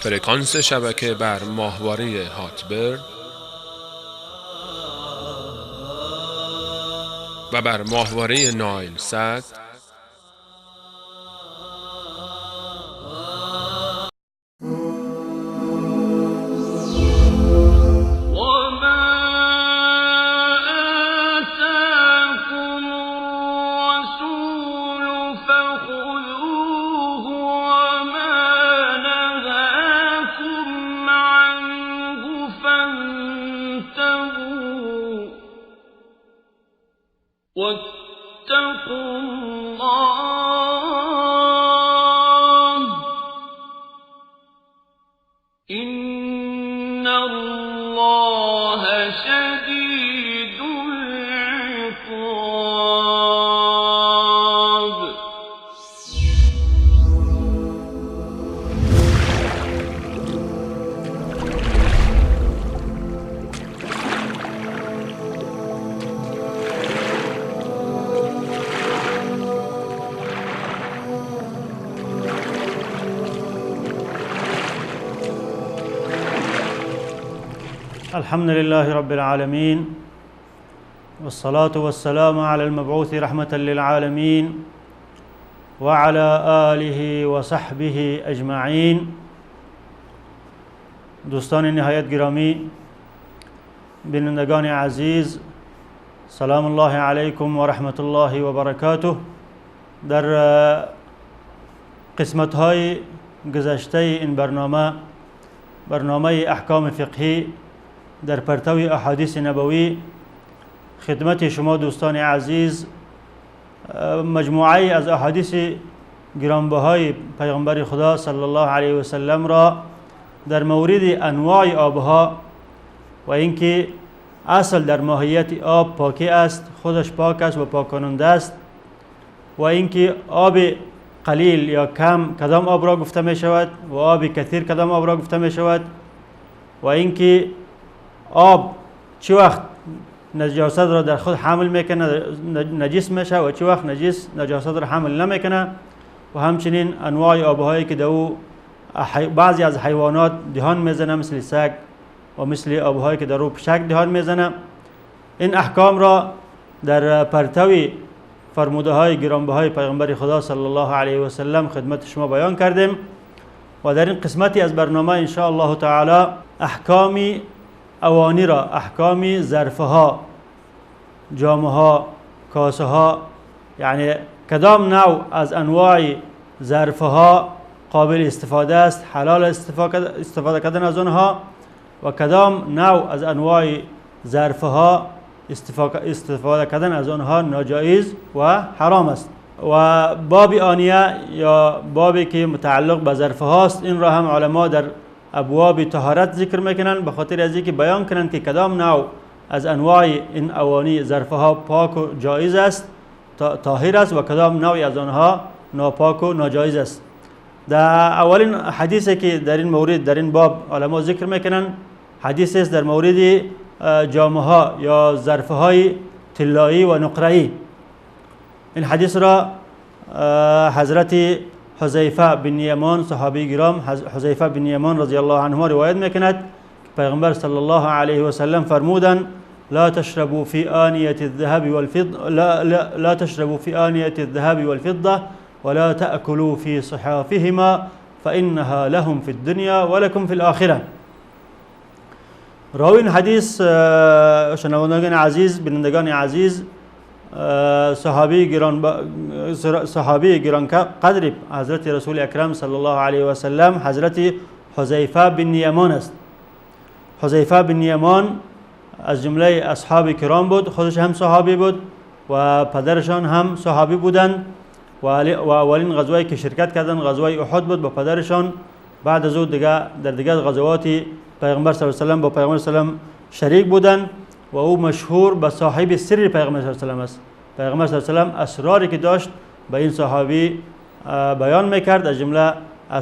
فرکانس شبکه بر ماهواره هاتبرد و بر ماهواره نایل سات واتقوا الله إن الله شديد العقاب. الحمد لله رب العالمين، والصلاة والسلام على المبعوث رحمة للعالمين وعلى آله وصحبه أجمعين. دوستان نهایت گرامی، بینندگان عزیز، سلام الله علیکم و رحمت الله و برکاته. در قسمت های گذشته این برنامه احکام فقهی در پرتو احادیث نبوی خدمت شما دوستان عزیز مجموعه از احادیث گرانبهای پیغمبر خدا صلی الله علیه و سلم را در مورد انواع آبها و اینکه اصل در ماهیت آب پاکی است، خودش پاک است و پاک کننده است، و اینکه آب قلیل یا کم کدام آب را گفته می شود و آب کثیر کدام آب را گفته می شود، و اینکه آب چه وقت نجاست را در خود حمل میکنه، نجس میشه، و چه وقت نجاست را حمل نمیکنه، و همچنین انواع آبهایی که دو بعضی از حیوانات دهان میزنه مثل سگ و مثل آبهایی که در او پشک دهان میزنه. این احکام را در پرتوی فرموده های گرانبهای پیغمبر خدا صلی الله علیه و سلم خدمت شما بیان کردیم، و در این قسمتی از برنامه ان شاء الله تعالی احکام اوانی را، احکام ظرفها، جامها، کاسه ها، یعنی کدام نوع از انواع ظرفها قابل استفاده است، حلال استفاده کردن از آنها، و کدام نوع از انواع ظرفها استفاده کردن از آنها ناجایز و حرام است. و باب آنیه یا بابی که متعلق به ظرفها است، این را هم علما در ابواب طهارت ذکر میکنن، به خاطر از اینکه بیان کنن که کدام نوع از انواع این اوانی ظرفها پاک و جایز است، طاهر است، و کدام نوع از آنها ناپاک و ناجایز است. در اولین حدیثی که در این مورد در این باب علما ذکر میکنن حدیث است در مورد جامه ها یا ظرفهای طلایی و نقره‌ای. این حدیث را حضرت حذیفه بن یمان صحابی گرام حذیفه بن یمان رضی الله عنه روایت میکند. پیغمبر صلی الله علیه و سلم فرمودند: لا تشربوا في آنية الذهب والفضة لا تشربوا في آنية الذهب والفضة ولا تأكلوا في صحافهما فإنها لهم في الدنيا ولكم في الآخرة. راوی این حدیث شنوندگان عزیز، بینندگان عزیز، صحابی گران قدر حضرت رسول اکرم صلی الله علیه و سلم حضرت حذیفه بن یمان است. حذیفه بن یمان از جمله اصحاب کرام بود، خودش هم صحابی بود و پدرشان هم صحابی بودند، و اولین غزوه‌ای که شرکت کردند غزوه احد بود با پدرشان. بعد از او در دیگر غزوات پیغمبر صلی الله علیه و سلم با پیغمبر صلی الله علیه و سلم شریک بودند، و او مشهور به صاحب سر پیغمبر صلی الله علیه و سلم است. پیغمبر صلی الله علیه و سلم اسراری که داشت به این صحابی بیان میکرد، از جمله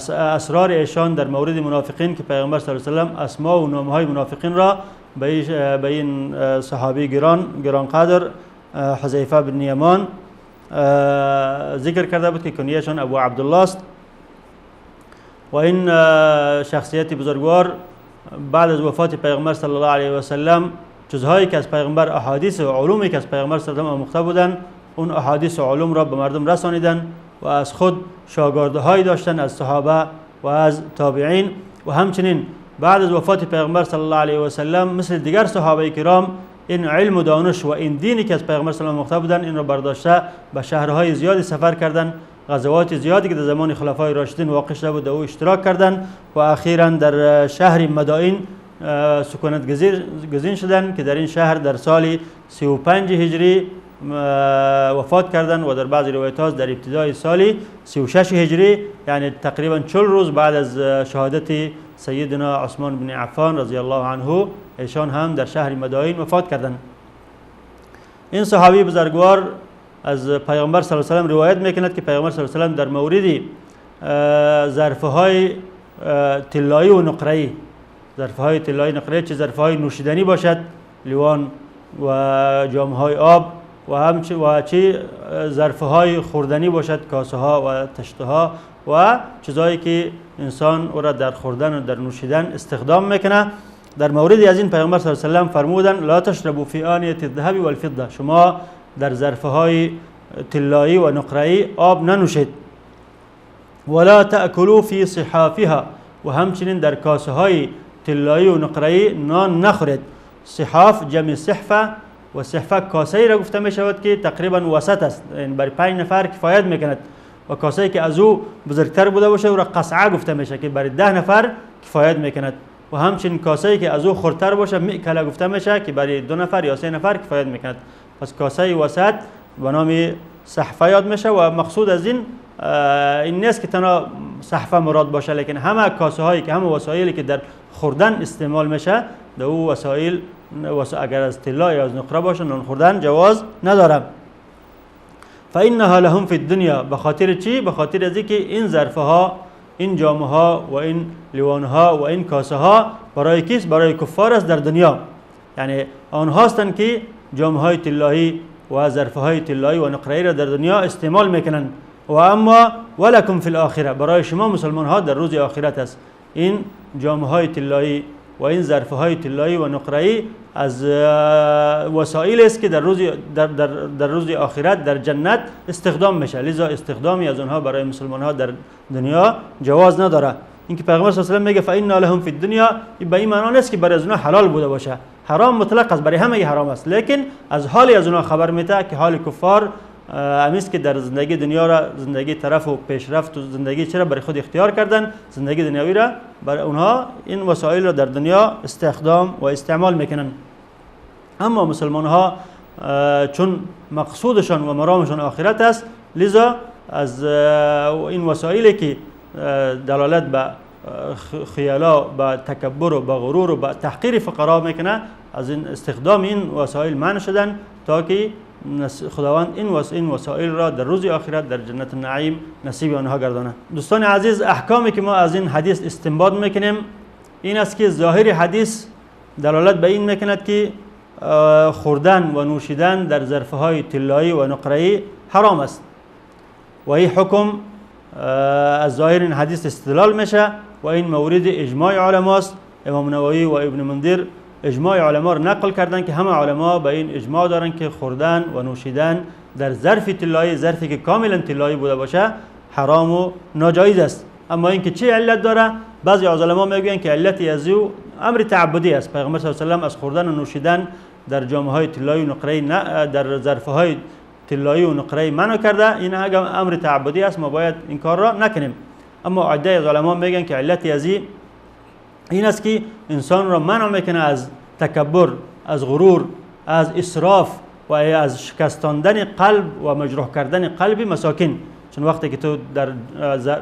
اسرار ایشان در مورد منافقین که پیغمبر صلی الله علیه و سلم اسما و نامهای منافقین را به این صحابی گران قدر حذیفه بن یمان ذکر کرده بود که کنیهشان ابو عبدالله است. و این شخصیت بزرگوار بعد از وفات پیغمبر صلی الله علیه و سلم چیزهایی که از پیغمبر، احادیث و علومی که از پیغمبر صلی الله علیه و سلم آموخته بودند، اون احادیث و علوم را به مردم رسانیدن و از خود شاگردهایی داشتن از صحابه و از تابعین. و همچنین بعد از وفات پیغمبر صلی الله علیه و سلم مثل دیگر صحابه کرام این علم و دانش و این دینی که از پیغمبر صلی الله علیه و سلم آموخته بودند این را برداشته به شهرهای زیادی سفر کردند، غزوات زیادی که در زمان خلفای راشدین واقع شده بود او اشتراک کردند و اخیراً در شهر مدائن سکونت گزین شدند که در این شهر در سال 35 هجری وفات کردند و در بعضی روایات ها در ابتدای سال 36 هجری، یعنی تقریبا 40 روز بعد از شهادت سیدنا عثمان بن عفان رضی الله عنه ایشان هم در شهر مدائن وفات کردند. این صحابی بزرگوار از پیغمبر صلی الله علیه و سلم روایت میکند که پیغمبر صلی الله علیه و سلم در مورد ظرفهای طلایی و نقره‌ای، ظرفهای طلایی نقره‌ای چه ظرفهای نوشیدنی باشد، لیوان و جامهای آب و چه ظرفهای خوردنی باشد، کاسه ها و تشته ها و چیزهایی که انسان او را در خوردن و در نوشیدن استخدام میکنه. در مورد از این پیغمبر صلی الله علیه و سلم فرمودند لا تشربوا فی آنیة الذهب والفضة، شما در ظرفهای طلایی و نقره‌ای آب ننوشید. ولا تأکلوا فی صحافها، و همچنین در کاسه های طلایی و نقره‌ای نان نخورید. صحاف جمع صحفه و صحفه کاسه‌ای را گفته می شود که تقریبا وسط است، یعنی برای 5 نفر کفایت میکند، و کاسه‌ای که از او بزرگتر بوده باشه او را قصعه گفته میشه که برای 10 نفر کفایت میکند، و همچنین کاسه‌ای که از او خردتر باشه میکله گفته میشه که برای 2 نفر یا 3 نفر کفایت میکند. پس کاسه وسط به نام صحفه یاد میشه و مقصود از این نیست که تنها صحفه مراد باشه، لیکن همه کاسه هایی که همه وسایلی که در خوردن استعمال میشه در او وسایل اگر از طلا یا از نقره باشه نان خوردن جواز نداره. فانها لهم فی الدنیا، به خاطر چی؟ به خاطر از اینکه این ظرفه ها، این جامه ها و این لیوان ها و این کاسه ها برای کیست؟ برای کفار است در دنیا. یعنی آنها هستند که جامه های طلایی و ظرفه های طلایی و نقره‌ای را در دنیا استعمال میکنند، و اما ولکم فی الاخره، برای شما مسلمان ها در روز آخرت است. این جامه های طلایی و این ظرفه های طلایی و نقره‌ای از وسایل است که در روز آخرت در جنت استخدام میشه، لذا استخدامی از آنها برای مسلمان ها در دنیا جواز نداره. اینکه پیغمبر صلی الله علیه و سلم میگه فإن لهم فی الدنیا، به این معنی نیست که برای از اونها حلال بوده باشه، حرام مطلق است، برای همه حرام است، لیکن از حال از اونها خبر میده که حال کفار امیست که در زندگی دنیا را زندگی طرف و پیشرفت و زندگی چرا برای خود اختیار کردن، زندگی دنیوی را برای اونها این وسایل را در دنیا استخدام و استعمال میکنن. اما مسلمان ها چون مقصودشان و مرامشان آخرت است، لذا از این وسایلی که دلالت به خیالا، به تکبر و به غرور و به تحقیر فقرا میکنه، از این استخدام این وسایل منع شدن تا که خداوند این وسایل را در روز آخرت در جنت النعیم نصیب آنها گردانه. دوستان عزیز، احکامی که ما از این حدیث استنباط میکنیم این است که ظاهر حدیث دلالت به این میکند که خوردن و نوشیدن در ظرفه های طلایی و نقره‌ای حرام است، و این حکم از ظاهر این حدیث استدلال میشه و این مورد اجماع علما است. امام نووی و ابن منذر اجماع علما را نقل کردند که همه علما به این اجماع دارند که خوردن و نوشیدن در ظرف طلایی، ظرفی که کاملا طلایی بوده باشه، حرام و ناجایز است. اما اینکه چه علت داره، بعضی از علما میگویند که علتی از او امر تعبدی است. پیغمبر صلی الله علیه و آله از خوردن و نوشیدن در جامه های طلایی و نقره‌ای در ظرفه های طلایی و نقره‌ای منع کرده، این اگر امر تعبدی است ما باید این کار را نکنیم. اما عده از علما میگن که علتی از این است که انسان را منع میکنه از تکبر، از غرور، از اسراف و از شکستاندن قلب و مجروح کردن قلب مساکین. چون وقتی که تو در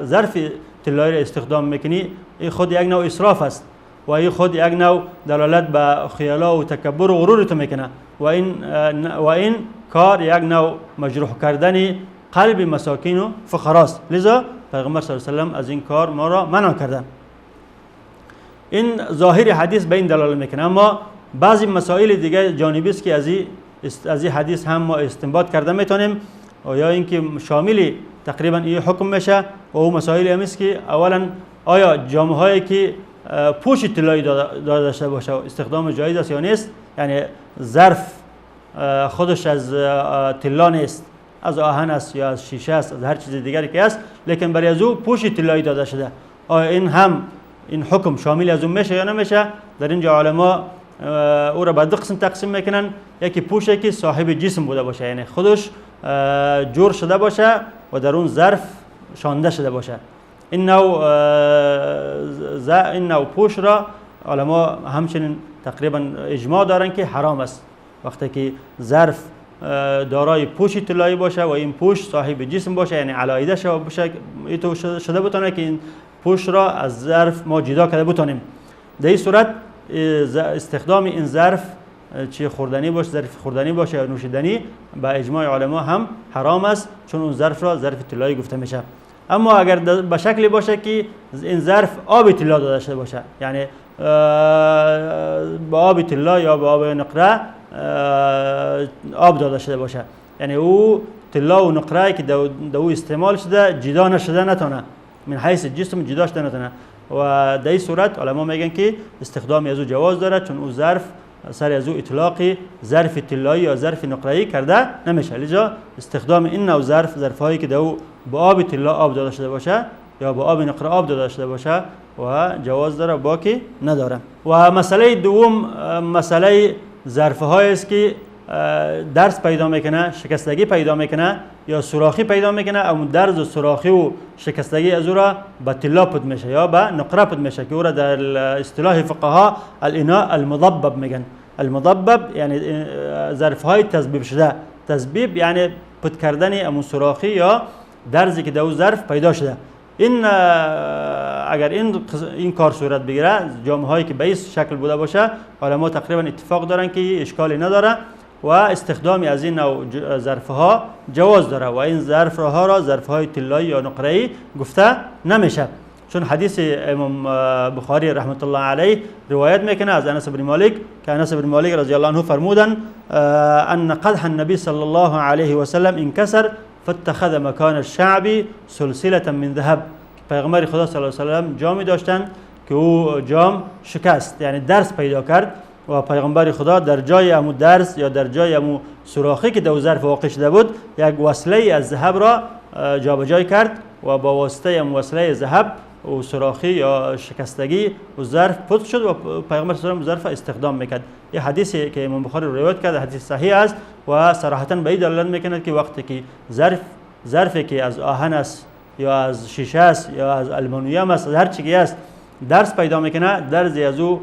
ظرف طلایی را استخدام میکنی، این خود یک نوع اسراف است و این خود یک نوع دلالت به خیالا و تکبر و غرور تو میکنه و این کار یک نوع مجروح کردن قلب مساکین و فقراست. لذا پیغمبر صلی الله علیه و سلم از این کار ما را منع کرده. این ظاهر حدیث به این دلالت میکنه. اما بعضی مسائل دیگه جانبی است که از این حدیث هم ما استنباط کرده میتونیم و یا اینکه شامل تقریبا این حکم میشه و او مسائل هم است که اولا آیا جامه هایی که پوش طلایی داشته باشه استخدام جایز است یا نیست؟ یعنی ظرف خودش از طلا نیست، از آهن است یا از شیشه است، از هر چیز دیگری که است، لیکن برای از او پوش طلایی داده شده، آیا این حکم شامل از اون میشه یا نمیشه؟ در اینجا علما او را به دو قسم تقسیم میکنن. یکی پوشی که صاحب جسم بوده باشه، یعنی خودش جور شده باشه و در اون ظرف شانده شده باشه. این نوع پوش را علما همچنین تقریبا اجماع دارن که حرام است. وقتی که ظرف دارای پوشی طلایی باشه و این پوش صاحب جسم باشه، یعنی علایده شده بتونه که این پوش را از ظرف ما جدا کرده بتونیم. در این صورت استخدام این ظرف چه خوردنی باشه، ظرف خوردنی باشه یا نوشیدنی، با اجماع علما هم حرام است، چون اون ظرف را ظرف طلایی گفته میشه. اما اگر به شکلی باشه که این ظرف آب طلا داده شده باشه، یعنی با آب طلا یا با آب نقره آب داده شده باشه، یعنی او طلا و نقره که دو استعمال شده جدا نشده نتونه، من حیث جسم جدا شده نتونه، و در این صورت علما میگن که استخدام از او جواز داره، چون او ظرف سر از او اطلاقی ظرف طلایی یا ظرف نقره‌ای کرده نمیشه. لذا استخدام این نوع ظرف‌هایی که دو با آب طلا آب داده شده باشه یا با آب نقره آب داده شده باشه و جواز داره، باقی نداره. و مسئله دوم مسئله ظرف‌هایی است که درز پیدا میکنه، شکستگی پیدا میکنه یا سوراخی پیدا میکنه، اون درز و سوراخی و شکستگی از او را به طلا پد میشه یا به نقره پد میشه که او را در اصطلاح فقها الاناء المضبب میگن. المضبب یعنی ظرف‌های تذبیب شده. تذبیب یعنی پد کردن اون سوراخی یا درزی که در اون ظرف پیدا شده. این اگر این کار صورت بگیره، جامه‌هایی که به این شکل بوده باشه، علما تقریبا اتفاق دارن که اشکالی نداره و استخدامی از این نوع ظرف‌ها جواز داره و این ظرف‌ها را ظرف‌های طلایی یا نقره‌ای گفته نمیشه، چون حدیث امام بخاری رحمت الله علیه روایت میکنه از انس بن مالک که انس بن مالک رضی الله عنه فرمودن ان قدح النبی صلی الله علیه و سلم انکسر فاتخذ مکان الشعب سلسله من ذهب. پیغمبر خدا صلی الله علیه و سلم جامی داشتن که او جام شکست، یعنی درز پیدا کرد و پیغمبر خدا در جای امو درز یا در جای امو سوراخی که در ظرف واقع شده بود یک وصله از ذهب را جابجا کرد و با واسطه امو وصله ذهب و سوراخی یا شکستگی و ظرف پوت شد و پیغمبر صلی الله علیه و ظرف استخدام میکرد. این حدیثی که امام بخاری روایت کرده حدیث صحیح است و صراحتا به این دلالت میکند که وقتی که ظرفی که از آهن است یا از شیشه است یا از آلومینیوم است، از هر چیزی است، درز پیدا میکنه، درزی از او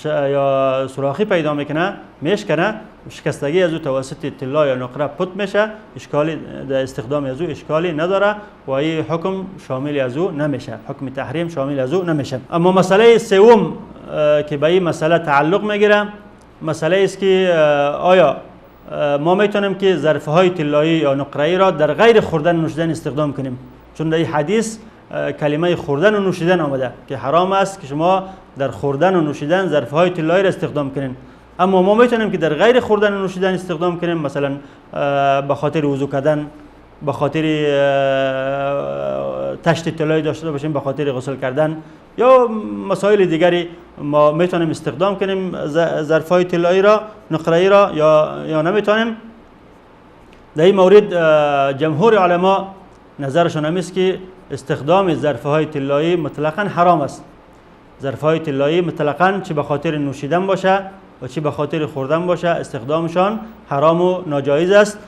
یا سوراخی پیدا میکنه، میشکنه، شکستگی از او توسط طلا یا نقره پوت میشه، اشکالی در استخدام از او اشکالی نداره و این حکم شامل از او نمیشه، حکم تحریم شامل از او نمیشه. اما مسئله سوم که به این مسئله تعلق میگیره، مسئله است که آیا ما میتونیم که ظرفهای طلایی یا نقره‌ای را در غیر خوردن و نوشیدن استخدام کنیم، چون در این حدیث کلمه خوردن و نوشیدن آمده که حرام است که شما در خوردن و نوشیدن ظرفهای طلایی را استخدام کنین. اما ما میتونیم که در غیر خوردن و نوشیدن استخدام کنیم، مثلا به خاطر وضو کردن، به خاطر تشت طلایی داشته باشیم، به خاطر غسل کردن یا مسائل دیگری ما میتونیم استخدام کنیم ظرفهای طلایی را، نقره‌ای را یا نمیتونیم. در این مورد جمهور علما نظرشون هم است که استخدام ظرفهای طلایی مطلقاً حرام است. ظرفهای طلایی مطلقاً چه به خاطر نوشیدن باشه و چه به خاطر خوردن باشه استخدامشان حرام و ناجایز است.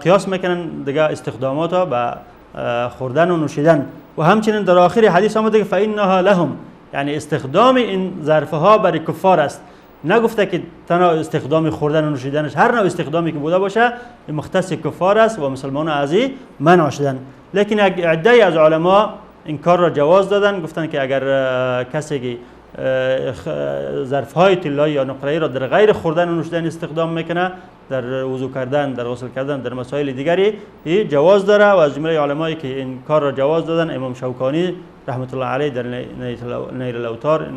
قیاس میکنن دیگه استخدامات ها به خوردن و نوشیدن و همچنین در آخر حدیث آمده که فإنها لهم، یعنی استخدام این ظرفها برای کفار است. نگفته که تنها استخدام خوردن و نوشیدنش، هر نوع استخدامی که بوده باشه مختص کفار است و مسلمانان از این منع شدن. لیکن عده‌ای از علما این کار را جواز دادن، گفتن که اگر کسی که ظرفهای طلایی یا نقره‌ای را در غیر خوردن و نوشیدن استخدام میکنه، در وضو کردن، در غسل کردن، در مسائل دیگری جواز داره و از جمله علمایی که این کار را جواز دادن امام شوکانی رحمت الله علیه در نیر الاوطار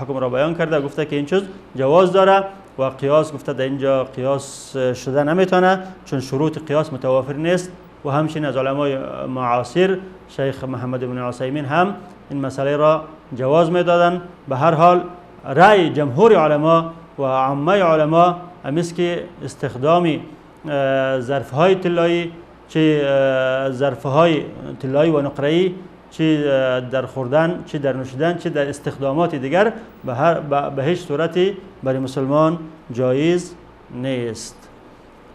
حکم را بیان کرده، گفته که این چیز جواز داره و قیاس گفته در اینجا قیاس شده نمیتونه چون شروط قیاس متوافر نیست. و همچنین از علمای معاصر شیخ محمد بن عثیمین هم این مسئله را جواز میدادند. به هر حال رأی جمهور علما و عامه علما همیست که استخدام ظرفهای طلایی، چه ظرفهای طلایی و نقره‌ای، چه در خوردن، چه در نوشیدن، چه در استخدامات دیگر به هیچ صورتی برای مسلمان جایز نیست.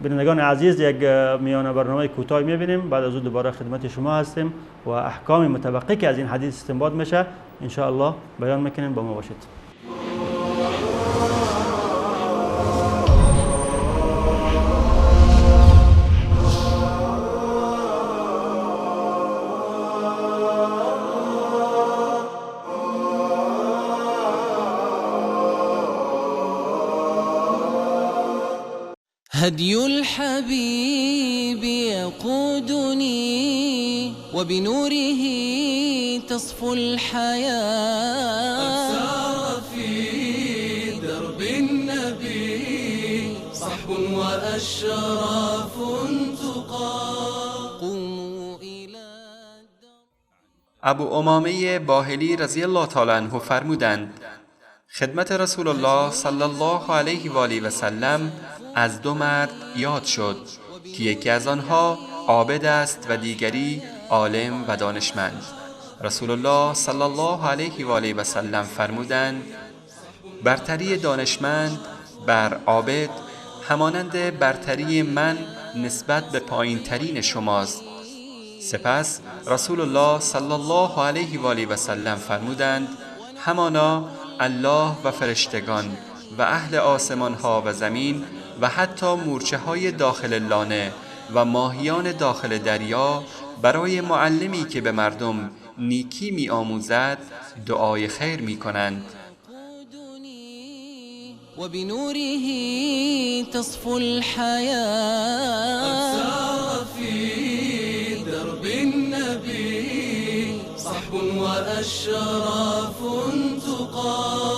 بینندگان عزیز، یک میان برنامه کوتاه می‌بینیم، بعد از اون دوباره خدمت شما هستیم و احکام متبقی که از این حدیث استنباط میشه ان شاء الله بیان میکنیم. با ما باشید. هدي الحبيب يقودني وبنوره تصفو الحياة. أسار في درب النبي صحب وأشراف تقى. قوموا إلى ابو امامه باهلی رضی الله تعالی عنه فرمودند خدمت رسول الله صلی الله علیه و آله و سلم از دو مرد یاد شد که یکی از آنها عابد است و دیگری عالم و دانشمند. رسول الله صلی الله علیه و آله و سلم فرمودند برتری دانشمند بر عابد همانند برتری من نسبت به پایین ترین شماست. سپس رسول الله صلی الله علیه و آله و سلم فرمودند همانا الله و فرشتگان و اهل آسمان ها و زمین و حتی مورچه های داخل لانه و ماهیان داخل دریا برای معلمی که به مردم نیکی می آموزد دعای خیر می کنند. وبنوره تصفو الحياة. أسار في درب النبي صحب وأشراف تقى.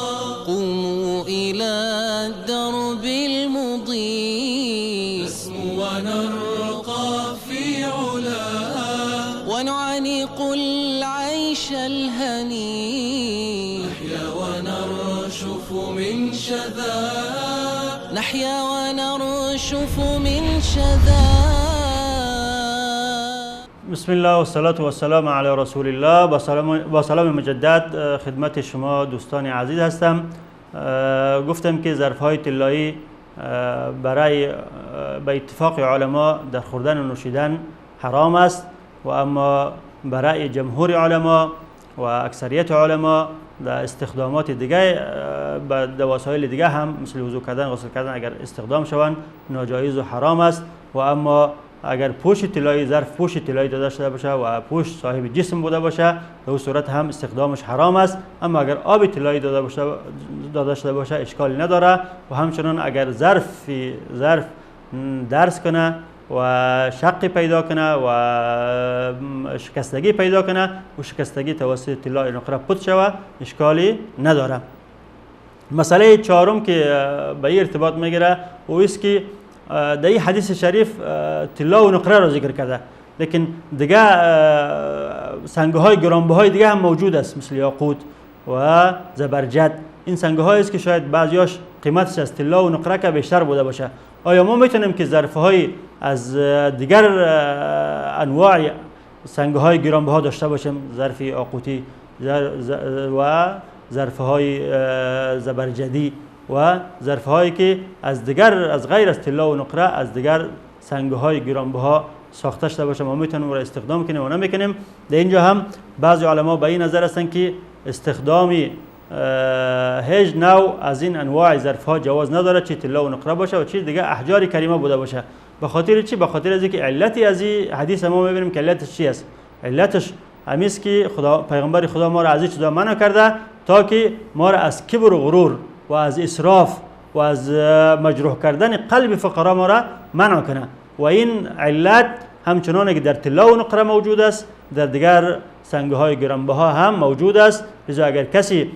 قوموا إلى الدرب المضيء نسمو ونرقى في علا ونعانق العيش الهني. نحيا ونرشف من شذا. نحيا ونرشف من شذا. بسم الله و الصلاة و السلام علی رسول الله. با سلام مجدد خدمت شما دوستان عزیز هستم. گفتم که ظرفهای طلایی برای به اتفاق علما در خوردن و نوشیدن حرام است و اما برای جمهور علما و اکثریت علما در استخدامات دیگه به وسایل دیگه هم مثل وضو کردن، غسل کردن اگر استخدام شوند ناجایز و حرام است. و اما اگر پوش طلایی، ظرف پوش طلایی داده شده باشه و پوش صاحب جسم بوده باشه در اون صورت هم استخدامش حرام است. اما اگر آب طلایی داده شده باشه اشکالی نداره. و همچنان اگر ظرف درس کنه و شقی پیدا کنه و شکستگی پیدا کنه و شکستگی توسط طلای نقره پوت شوه اشکالی نداره. مسئله چهارم که به این ارتباط میگیره و است که در این حدیث شریف طلا و نقره را ذکر کرده، لیکن دیگه سنگ‌های گرانبهای دیگه هم موجود است مثل یاقوت و زبرجد. این سنگ‌هایی است که شاید بعضیاش قیمتش از طلا و نقره که بیشتر بوده باشه. آیا ما میتونیم که ظرف‌های از دیگر انواع سنگ‌های گرانبها داشته باشیم، ظرف یاقوتی و ظرف‌های زبرجدی و ظرف‌هایی که از غیر از طلا و نقره از دیگر سنگ‌های گرانبها ساخته شده باشه ما میتونیم اون را استخدام کنیم و نمیکنیم؟ در اینجا هم بعضی علما به این نظر هستند که استخدام هیچ نوع از این انواع ظرف‌ها جواز نداره، چه طلا و نقره باشه و چه دیگه احجار کریمه بوده باشه. به خاطر چی؟ به خاطر از اینکه علتی از این حدیث ما میبینیم که علتش چی است؟ علتش همیست که پیغمبر خدا ما را از این چیزا منع کرده تا که ما را از کبر و غرور و از اسراف و از مجروح کردن قلب فقرا ما را منع کنه. و این علت همچنان که در طلا و نقره موجود است در دیگر سنگ‌های گرانبها هم موجود است. لذا اگر کسی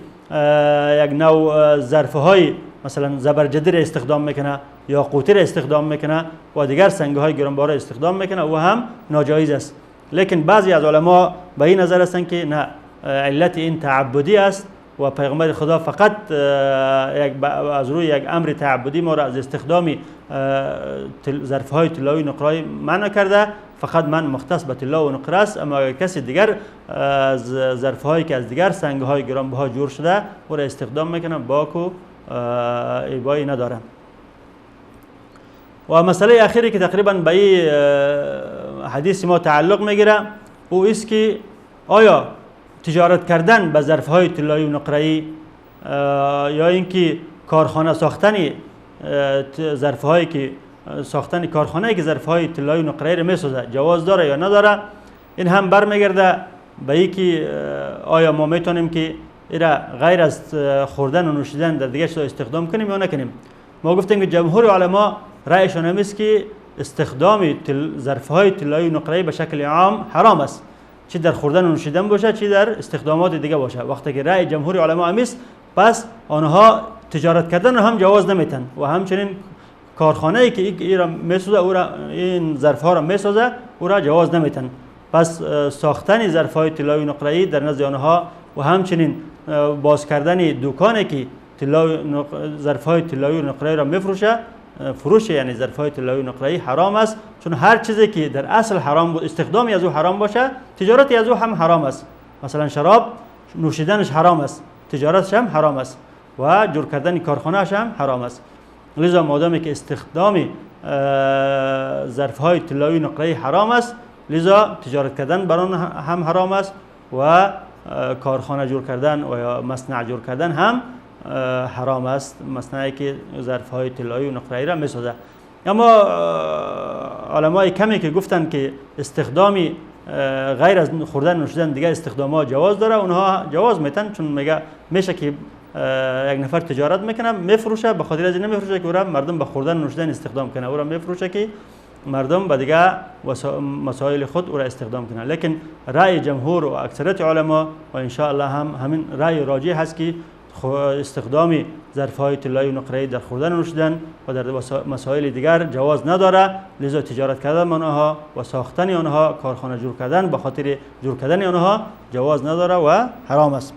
یک نوع ظرف‌های مثلا زبرجدی را استخدام میکنه یا قوطی را استخدام میکنه و دیگر سنگ‌های گرانبها را استخدام میکنه و هم ناجایز است. لیکن بعضی از علما به این نظر هستند که نه، علت این تعبدی است و پیغمبر خدا فقط از روی یک امر تعبدی ما را از استخدام ظرفهای طلایی و نقره‌ای منع کرده. فقط من مختص به طلا و نقره است، اما کسی دیگر از ظرفهایی که از دیگر سنگ‌های گرانبها جور شده او را استخدام میکنه باک و ایبایی نداره. و مسئله اخیری که تقریبا به این حدیث ما تعلق میگیره او است که آیا تجارت کردن به ظرفهای طلایی و نقره‌ای یا اینکه کارخانه ساختن ظرفهایی که ساختن کارخانه‌ای که ظرفهای طلایی و نقره‌ای را میسازه جواز داره یا نداره، این هم برمیگرده به اینکه آیا ما میتونیم که ایرا غیر از خوردن و نوشیدن در دیگه چیزا استخدام کنیم یا نکنیم. ما گفتیم که جمهور علما رأیشون هم است که استخدام ظرفهای طلایی و نقره‌ای به شکل عام حرام است، چه در خوردن و نوشیدن باشه چه در استخدامات دیگه باشه. وقتی که رأی جمهور علما هم است، پس آنها تجارت کردن رو هم جواز نمیتن و همچنین کارخانه‌ای که این را میسازه او را این ظرف‌ها را میسازه او را جواز نمیتن. پس ساختن ظرف‌های طلایی و نقره‌ای در نزد آنها و همچنین باز کردن دکانی که ظرف‌های طلایی و نقره‌ای را میفروشه، فروش یعنی ظرف‌های طلایی و نقره‌ای حرام است، چون هر چیزی که در اصل حرام بود استخدامی از او حرام باشه تجارتی از او هم حرام است. مثلا شراب نوشیدنش حرام است، تجارتش هم حرام است و جور کردن کارخانه‌اش هم حرام است. لذا مادامی که استخدام ظرف‌های طلایی و نقره‌ای حرام است، لذا تجارت کردن بر آن هم حرام است و کارخانه جور کردن و یا مصنع جور کردن هم حرام است، مصنعی که ظرف‌های طلایی و نقره‌ای را میسازه. اما علمای کمی که گفتن که استخدام غیر از خوردن و نوشیدن دیگه استخدامات جواز داره، اونها جواز میتن، چون میشه که یک نفر تجارت میکنه میفروشه، به خاطر از این نمیفروشه که او را مردم به خوردن و نوشیدن استخدام کنه، او را میفروشه که مردم به دیگه مسائل خود او را استخدام کنه. لیکن رأی جمهور و اکثریت علما و ان شاء الله هم همین رأی راجح هست که استخدام ظرف‌های طلایی و نقره‌ای در خوردن و نوشیدن و در مسائل دیگر جواز نداره، لذا تجارت کردن آنها و ساختن آنها، کارخانه جور کردن به خاطر جور کردن آنها جواز نداره و حرام است.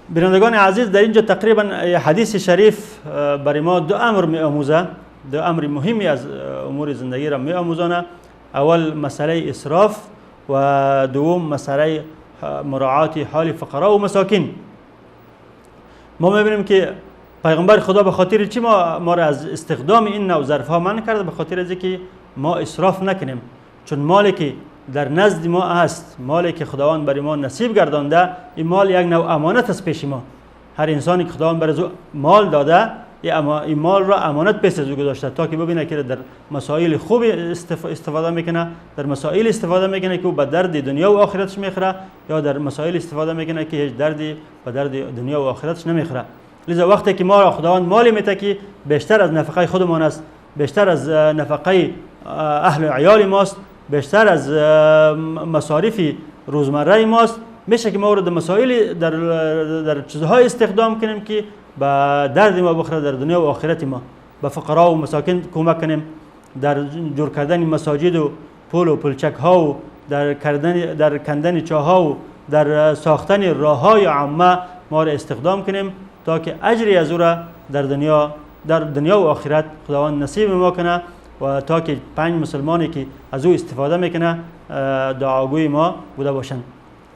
بینندگان عزیز، در اینجا تقریبا حدیث شریف برای ما دو امر می آموزه، دو امر مهمی از امور زندگی را می آموزانه. اول مسئله اسراف و دوم مسئله مراعات حال فقرا و مساکین. ما میبینیم که پیغمبر خدا به خاطر چی ما را از استخدام این نوع ظرفها منع کرده؟ به خاطر از اینکه ما اسراف نکنیم، چون مالی که در نزد ما است، مالی که خداوند برای ما نصیب گردانده، این مال یک نوع امانت است پیش ما. هر انسانی که خداوند برای مال داده این مال را امانت پیش از او گذاشته تا که ببینه که در مسائل خوب استفاده میکنه، در مسائل استفاده میکنه که او به درد دنیا و آخرتش میخوره، یا در مسائل استفاده میکنه که هیچ دردی به درد دنیا و آخرتش نمیخوره. لذا وقتی که ما را خداوند مالی میده که بیشتر از نفقه خودمان است، بیشتر از نفقه اهل و عیال ماست، بیشتر از مصارف روزمره ماست، میشه که ما رو در مسائل در چیزهای استخدام کنیم که به درد ما بخوره در دنیا و آخرت ما. به فقرا و مساکین کمک کنیم، در جور کردن مساجد و پل و پلچک ها و در کندن چاه ها و در ساختن راه های عامه ما را استخدام کنیم تا که اجری از او را در دنیا و آخرت خداوند نصیب ما کنه و تا که 5 مسلمانی که از او استفاده میکنه دعاگوی ما بوده باشند.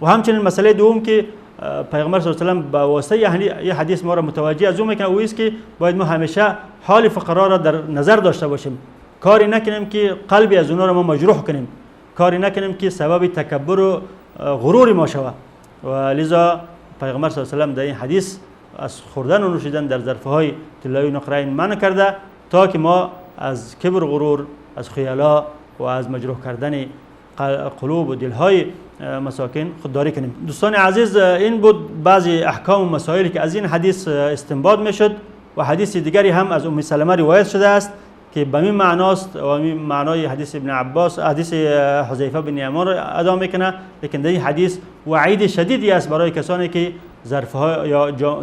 و همچنین مسئله دوم که پیغمبر صلی الله علیه و سلم با واسطه یه حدیث ما را متوجه از او میکنه، او است که باید ما همیشه حال فقرا را در نظر داشته باشیم، کاری نکنیم که قلبی از اونها را ما مجروح کنیم، کاری نکنیم که سبب تکبر و غرور ما شود. و لذا پیغمبر صلی الله علیه و سلم در این حدیث از خوردن و نوشیدن در ظرفهای طلایی و نقره‌ای منع کرده تا که ما از کبر و غرور، از خیالا و از مجروح کردن قلوب و دلهای مساکین خودداری کنیم. دوستان عزیز، این بود بعضی احکام و مسائلی که از این حدیث استنباط میشد و حدیث دیگری هم از ام سلمه روایت شده است که به این معناست و این معنای حدیث ابن عباس، حدیث حذیفه بن یمان را ادا میکنه. لیکن در این حدیث وعید شدیدی است برای کسانی که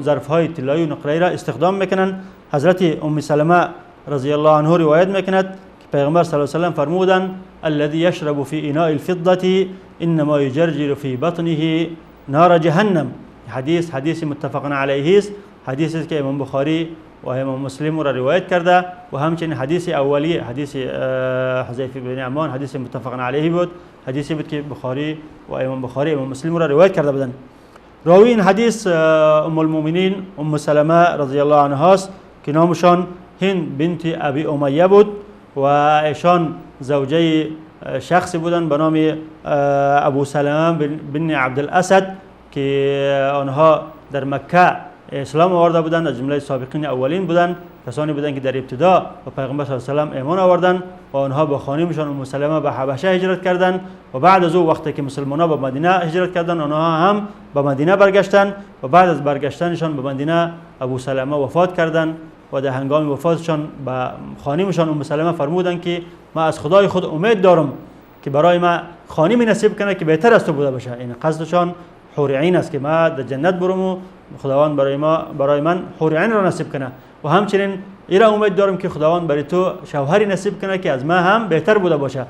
ظرفهای طلایی و نقره‌ای را استخدام میکنن. حضرت ام سلمه رضی الله عنها روایت میکند که پیغمبر صلی الله علیه و سلم فرمودند الذي يشرب في اناء الفضة انما يجرجر في بطنه نار جهنم. حدیث متفق علیه است، حدیثی که امام بخاری و امام مسلم را روایت کرده و همچنین حدیث اولی حدیث حذیفه بن یمان حدیث متفق علیه بود، حدیثی بود که بخاری و امام مسلم را روایت کرده بودند. راوی این حدیث ام المؤمنین ام سلمه رضی الله عنها است که نامشان هند بنت ابی امیه بود و ایشان زوجه شخصی بودند به نام ابو سلمه بن عبدالاسد که آنها در مکه اسلام آورده بودند، از جمله سابقین اولین بودند، کسانی بودند که در ابتدا با پیغمبر صلی الله علیه و سلم ایمان آوردند و آنها با خانمشان ام سلمه به حبشه هجرت کردند و بعد از او وقتی که مسلمانان به مدینه هجرت کردند آنها هم به مدینه برگشتند و بعد از برگشتنشان به مدینه ابو سلمه وفات کردند و در هنگام وفاتشان به خانمشان ام سلمه فرمودند که ما از خدای خود امید دارم که برای ما خانمی نصیب کنه که بهتر از تو بوده باشه. این قصدشان حور عین است که ما در جنت برم و خداوند برای من حور عین را نصیب کنه و همچنین ایرا امید دارم که خداوند برای تو شوهری نصیب کنه که از ما هم بهتر بوده باشه.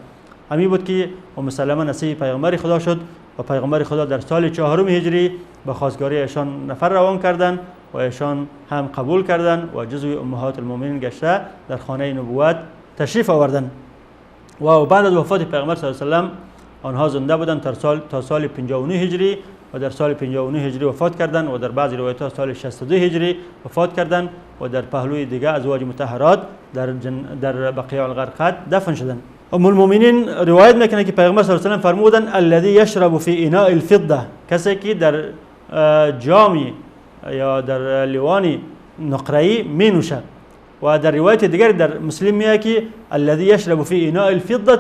همین بود که ام سلمه نصیب پیغمبر خدا شد و پیغمبر خدا در سال 4 هجری به خواستگاری ایشان نفر روان کردند و ایشان هم قبول کردند و جزو امهات المؤمنین گشته در خانه نبوت تشریف آوردند و بعد از وفات پیغمبر صلی الله علیه و سلم آنها زنده بودند تا سال 59 هجری و در سال 59 هجری وفات کردند و در بعضی روایت‌ها سال 62 هجری وفات کردند و در پهلوی دیگه ازواج مطهرات در بقیع الغرقد دفن شدند. ام المؤمنین روایت میکنه که پیغمبر صلی الله علیه و سلم فرمودند الذي يشرب في اناء الفضه، کسی که در جامی یا در لیوانی نقره‌ای می نوشد و در روایت دیگر در مسلم میگه که الذي يشرب في اناء الفضه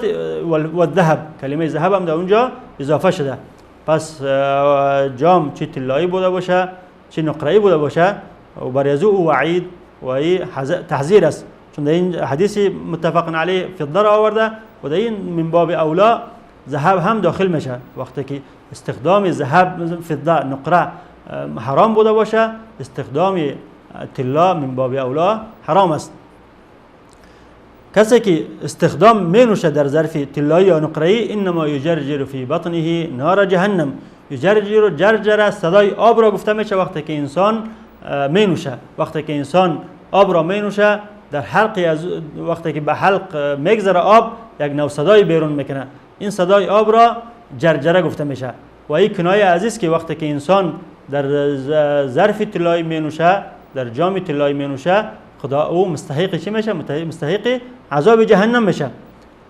والذهب، کلمه ذهب هم در اونجا اضافه شده. پس جام چه طلایی بوده باشه چه نقره‌ای بوده باشه و برای از او وعید و تحذیر است، چون در این حدیث متفق علیه فضه را آورده و در این من باب اولا ذهب هم داخل میشه. وقتی که استخدام ذهب فضه نقره حرام بوده باشه استخدام طلا من باب اولا حرام است. کسی که استخدام می نوشه در ظرف طلایی یا نقره‌ای انما یجرجر فی بطنه نار جهنم. یجرجر جرجر صدای آب را گفته میشه وقتی که انسان می نوشه. وقتی که انسان آب را می نوشه در حلقی از وقتی که به حلق میگذره آب یک نوع صدای بیرون میکنه، این صدای آب را جرجره گفته میشه و این کنایه عزیز که وقتی که انسان در ظرف طلایی می نوشه در جام طلایی می نوشه خدا او مستحق چی میشه؟ مستحق عذاب جهنم میشه.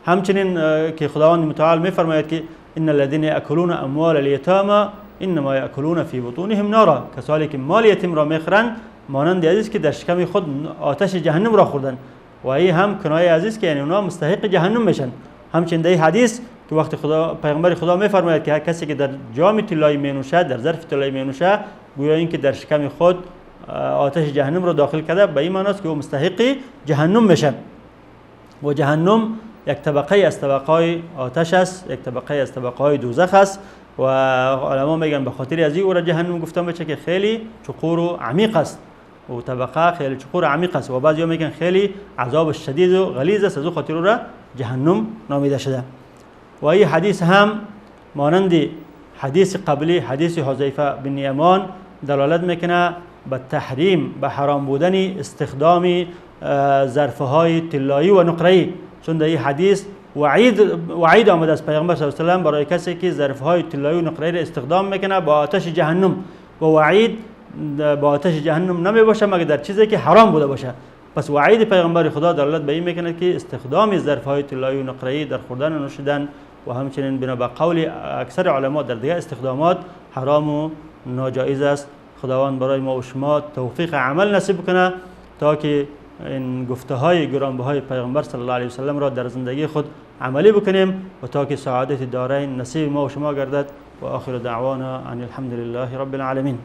همچنین که خداوند متعال میفرماید که ان الذين ياكلون اموال اليتامى انما ياكلون في بطونهم نارا، کسانی که مال یتیم را میخورند مانند عزیز که در شکم خود آتش جهنم را خوردن و این هم کنایه عزیز که یعنی اونا مستحق جهنم میشن. همچنین در حدیث که وقتی پیغمبر خدا میفرماید که هر کسی که در جام طلایی می نوشه در ظرف طلایی می نوشه گویا این که در شکم خود آتش جهنم را داخل کرده، به این معنی است که او مستحق جهنم میشه و جهنم یک طبقه از طبقات آتش است، یک طبقه از طبقات دوزخ است و علما میگن به خاطر از این او را جهنم گفته میشه که خیلی چقور و عمیق است و طبقه خیلی چقور و عمیق است و بعضیا میگن خیلی عذاب شدید و غلیظ است، از او خاطر او را جهنم نامیده شده. و این حدیث هم مانند حدیث قبلی حدیث حذیفه بن یمان دلالت میکنه به تحریم به حرام بودن استخدام ظرفهای طلایی و نقره‌ای، چون در این حدیث وعید آمده از پیغمبر صلی الله علیه و سلم برای کسی که ظرفهای طلایی و نقره‌ای را استخدام میکنه با آتش جهنم و وعید با آتش جهنم نمی باشه مگر در چیزی که حرام بوده باشه. پس وعید پیغمبر خدا دلالت به این میکنه که استخدام ظرفهای طلایی و نقره‌ای در خوردن و نوشیدن و همچنین بنا به قول اکثر علما در دیگر استخدامات حرام و ناجایز است. خداوند برای ما و شما توفیق عمل نصیب کنه تا که این گفته های گرانبهای پیغمبر صلی الله علیه و سلم را در زندگی خود عملی بکنیم و تا که سعادت دارین نصیب ما و شما گردد و آخر دعوانا ان الحمد لله رب العالمین.